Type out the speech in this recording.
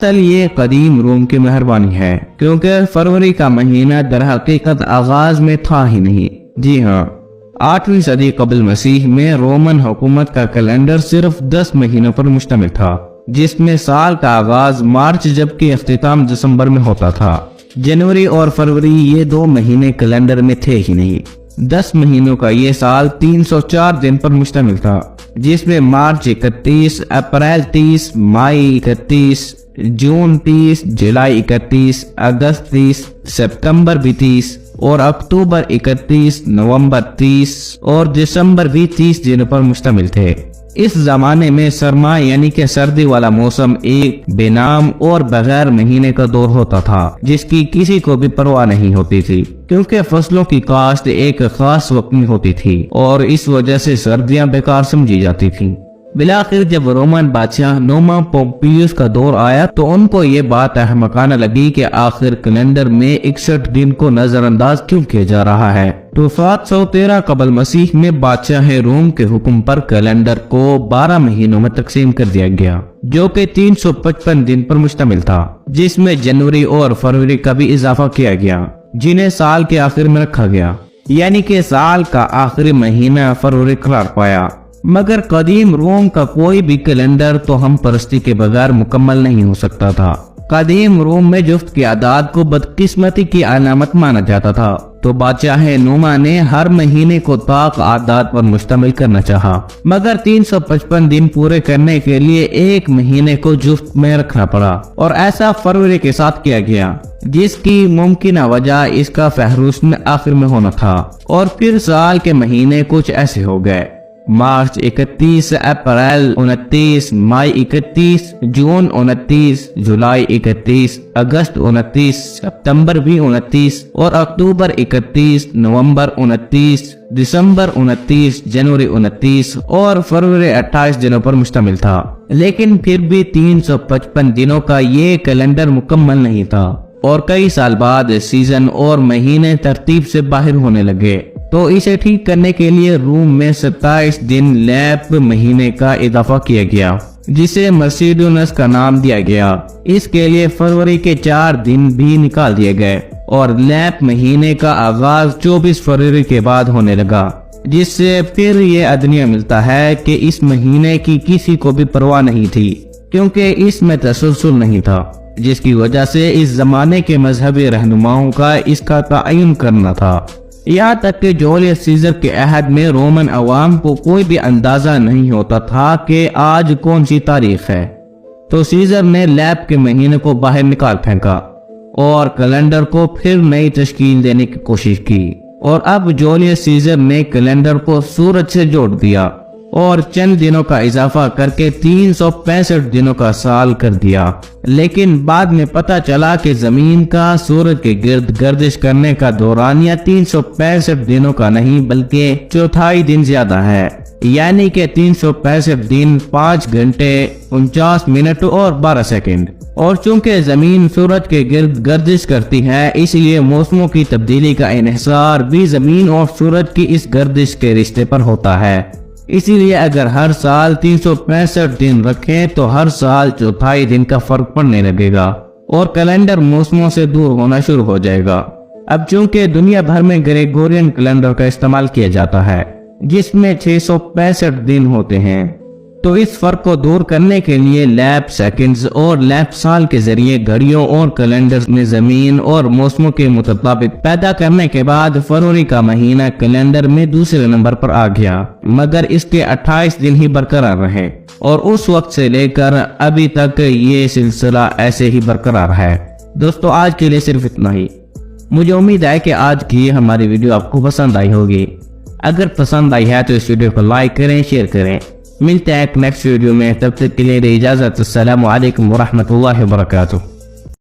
یہ قدیم روم کی مہربانی ہے، کیونکہ فروری کا مہینہ در حقیقت آغاز میں تھا ہی نہیں۔ جی ہاں، 8ویں صدی قبل مسیح میں رومن حکومت کا کیلنڈر صرف 10 مہینوں پر مشتمل تھا، جس میں سال کا آغاز مارچ جبکہ اختتام دسمبر میں ہوتا تھا۔ جنوری اور فروری یہ 2 مہینے کیلنڈر میں تھے ہی نہیں۔ 10 مہینوں کا یہ سال 304 دن پر مشتمل تھا، جس میں مارچ 31، اپریل 30، مئی 31، جون 30، جولائی 31، اگست 30، ستمبر بھی 30 اور اکتوبر 31، نومبر 30 اور دسمبر بھی 30 دنوں پر مشتمل تھے۔ اس زمانے میں سرما یعنی کہ سردی والا موسم ایک بے نام اور بغیر مہینے کا دور ہوتا تھا، جس کی کسی کو بھی پرواہ نہیں ہوتی تھی، کیونکہ فصلوں کی کاشت ایک خاص وقت میں ہوتی تھی اور اس وجہ سے سردیاں بیکار سمجھی جاتی تھیں۔ بلاخر جب رومن بادشاہ نوما پومپیوس کا دور آیا تو ان کو یہ بات احمقانہ لگی کہ آخر کیلنڈر میں 61 دن کو نظر انداز کیوں کیا جا رہا ہے۔ تو 713 قبل مسیح میں بادشاہ روم کے حکم پر کیلنڈر کو 12 مہینوں میں تقسیم کر دیا گیا، جو کہ 355 دن پر مشتمل تھا، جس میں جنوری اور فروری کا بھی اضافہ کیا گیا، جنہیں سال کے آخر میں رکھا گیا، یعنی کہ سال کا آخری مہینہ فروری قرار پایا۔ مگر قدیم روم کا کوئی بھی کیلنڈر تو ہم پرستی کے بغیر مکمل نہیں ہو سکتا تھا۔ قدیم روم میں جفت کی اعداد کو بدقسمتی کی علامت مانا جاتا تھا، تو بادشاہ نوما نے ہر مہینے کو طاق اعداد پر مشتمل کرنا چاہا، مگر 355 دن پورے کرنے کے لیے ایک مہینے کو جفت میں رکھنا پڑا، اور ایسا فروری کے ساتھ کیا گیا، جس کی ممکنہ وجہ اس کا فہرست میں آخر میں ہونا تھا۔ اور پھر سال کے مہینے کچھ ایسے ہو گئے: مارچ 31، اپریل 29، مئی 31، جون 29، جولائی 31، اگست 29، ستمبر بھی 29 اور اکتوبر 31، نومبر 29، دسمبر 29، جنوری 29 اور فروری 28 دنوں پر مشتمل تھا۔ لیکن پھر بھی 355 دنوں کا یہ کیلنڈر مکمل نہیں تھا، اور کئی سال بعد سیزن اور مہینے ترتیب سے باہر ہونے لگے، تو اسے ٹھیک کرنے کے لیے روم میں 27 دن لیپ مہینے کا اضافہ کیا گیا، جسے مرسیڈونس کا نام دیا گیا۔ اس کے لیے فروری کے 4 دن بھی نکال دیے گئے، اور لیپ مہینے کا آغاز 24 فروری کے بعد ہونے لگا، جس سے پھر یہ ادنیہ ملتا ہے کہ اس مہینے کی کسی کو بھی پرواہ نہیں تھی، کیونکہ اس میں تسلسل نہیں تھا، جس کی وجہ سے اس زمانے کے مذہبی رہنماؤں کا اس کا تعین کرنا تھا۔ یہاں تک کہ جولیس سیزر کے عہد میں رومن عوام کو کوئی بھی اندازہ نہیں ہوتا تھا کہ آج کون سی تاریخ ہے، تو سیزر نے لیپ کے مہینے کو باہر نکال پھینکا اور کیلنڈر کو پھر نئی تشکیل دینے کی کوشش کی، اور اب جولیس سیزر نے کیلنڈر کو سورج سے جوڑ دیا اور چند دنوں کا اضافہ کر کے 365 دنوں کا سال کر دیا۔ لیکن بعد میں پتہ چلا کہ زمین کا سورج کے گرد گردش کرنے کا دورانیہ 365 دنوں کا نہیں بلکہ 4 دن زیادہ ہے، یعنی کہ 365 دن 5 گھنٹے 49 منٹ اور 12 سیکنڈ۔ اور چونکہ زمین سورج کے گرد گردش کرتی ہے، اس لیے موسموں کی تبدیلی کا انحصار بھی زمین اور سورج کی اس گردش کے رشتے پر ہوتا ہے۔ اسی لیے اگر ہر سال 365 دن رکھیں تو ہر سال 4 دن کا فرق پڑنے لگے گا، اور کیلنڈر موسموں سے دور ہونا شروع ہو جائے گا۔ اب چونکہ دنیا بھر میں گریگورین کیلنڈر کا استعمال کیا جاتا ہے، جس میں 665 دن ہوتے ہیں، تو اس فرق کو دور کرنے کے لیے لیپ سیکنڈز اور لیپ سال کے ذریعے گھڑیوں اور کیلنڈرز میں زمین اور موسموں کے مطابق پیدا کرنے کے بعد فروری کا مہینہ کیلنڈر میں دوسرے نمبر پر آ گیا، مگر اس کے 28 دن ہی برقرار رہے، اور اس وقت سے لے کر ابھی تک یہ سلسلہ ایسے ہی برقرار ہے۔ دوستو، آج کے لیے صرف اتنا ہی۔ مجھے امید ہے کہ آج کی ہماری ویڈیو آپ کو پسند آئی ہوگی۔ اگر پسند آئی ہے تو اس ویڈیو کو لائک کریں، شیئر کریں۔ ملتے ہیں ایک نیکسٹ ویڈیو میں، تب تک کے لیے اجازت۔ السلام علیکم ورحمۃ اللہ وبرکاتہ۔